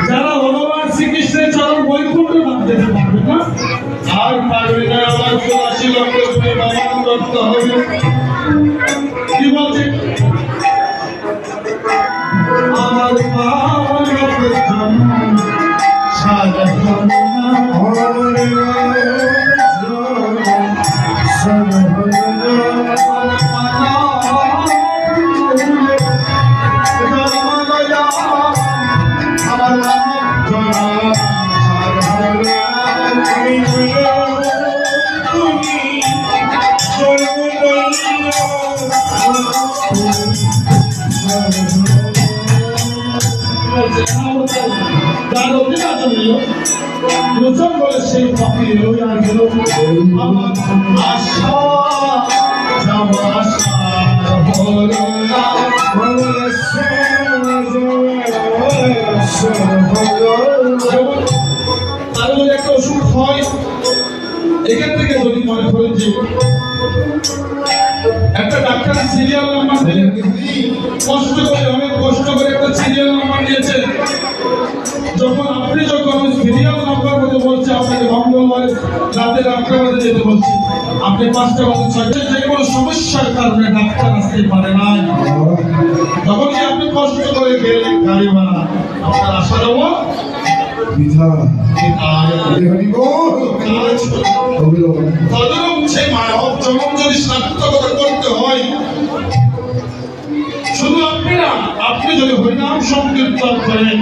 যারা ভগবান শ্রীকৃষ্ণের চরণ বৈকুণ্ঠ লাভ যেতে পারবে না আর পারবে না। আমার ৮৪ লক্ষ বাবা করতে হবে। কি বলছে আমার সেই পাখি আমার আশা একটা ওষুধ হয় এখান থেকে যদি মনে করেন যে একটা ডাক্তার সিরিয়াল নাম্বার কষ্ট করে অনেক কষ্ট করে একটা সিরিয়াল নাম্বার দিয়েছে। যখন সিরিয়াল নাম্বার মধ্যে বলছে আপনাকে মঙ্গলবার রাতে ৮টা বাজে যেতে বলছি, আপনি ৫টা বাজে ৬টা, যে কোনো সমস্যার কারণে ডাক্তার আসতে পারে না, তখন কি আপনি কষ্ট করে গেলেন গাড়ি ভাড়া আপনার আসার হবো মানব জন্ম যদি সার্থকতা করতে হয়, শুধু আপনি না, আপনি যদি হরিনাম সংকীর্তন করেন